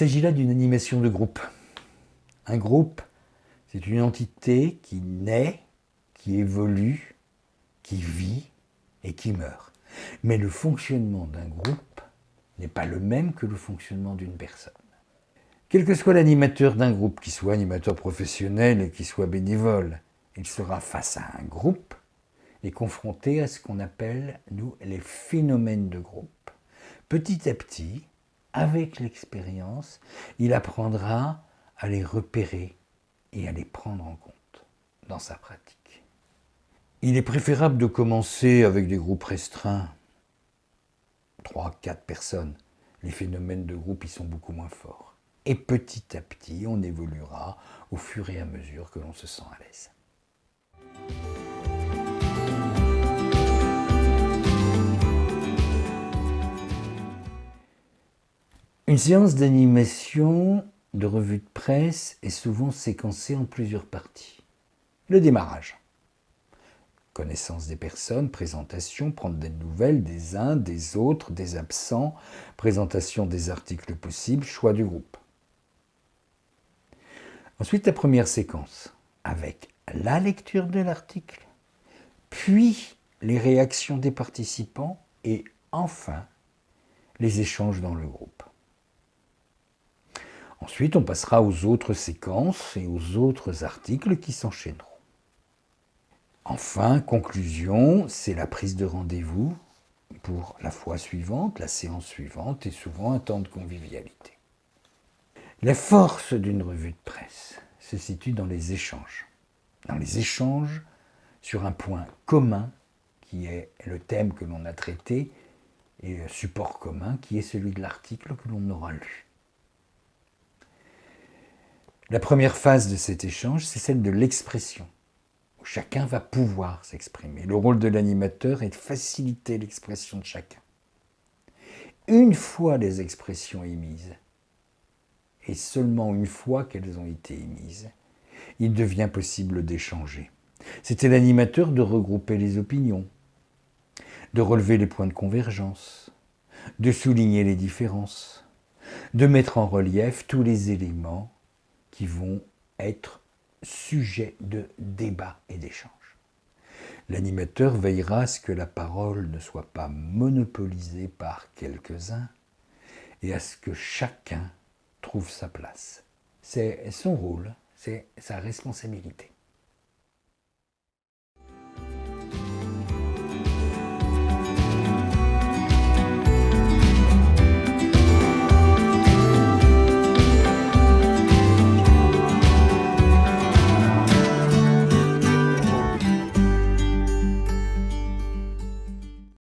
s'agit là d'une animation de groupe. Un groupe, c'est une entité qui naît, qui évolue, qui vit et qui meurt. Mais le fonctionnement d'un groupe n'est pas le même que le fonctionnement d'une personne. Quel que soit l'animateur d'un groupe, qu'il soit animateur professionnel et qu'il soit bénévole, il sera face à un groupe et confronté à ce qu'on appelle, nous, les phénomènes de groupe. Petit à petit, avec l'expérience, il apprendra à les repérer et à les prendre en compte dans sa pratique. Il est préférable de commencer avec des groupes restreints, 3-4 personnes. Les phénomènes de groupe, ils sont beaucoup moins forts. Et petit à petit, on évoluera au fur et à mesure que l'on se sent à l'aise. Une séance d'animation de revue de presse est souvent séquencée en plusieurs parties. Le démarrage. Connaissance des personnes, présentation, prendre des nouvelles des uns, des autres, des absents, présentation des articles possibles, choix du groupe. Ensuite, la première séquence, avec la lecture de l'article, puis les réactions des participants et enfin les échanges dans le groupe. Ensuite, on passera aux autres séquences et aux autres articles qui s'enchaîneront. Enfin, conclusion, c'est la prise de rendez-vous pour la fois suivante, la séance suivante et souvent un temps de convivialité. La force d'une revue de presse se situe dans les échanges. Dans les échanges sur un point commun qui est le thème que l'on a traité et le support commun qui est celui de l'article que l'on aura lu. La première phase de cet échange, c'est celle de l'expression, où chacun va pouvoir s'exprimer. Le rôle de l'animateur est de faciliter l'expression de chacun. Une fois les expressions émises, et seulement une fois qu'elles ont été émises, il devient possible d'échanger. C'est à l'animateur de regrouper les opinions, de relever les points de convergence, de souligner les différences, de mettre en relief tous les éléments qui vont être sujets de débat et d'échange. L'animateur veillera à ce que la parole ne soit pas monopolisée par quelques-uns et à ce que chacun trouve sa place. C'est son rôle, c'est sa responsabilité.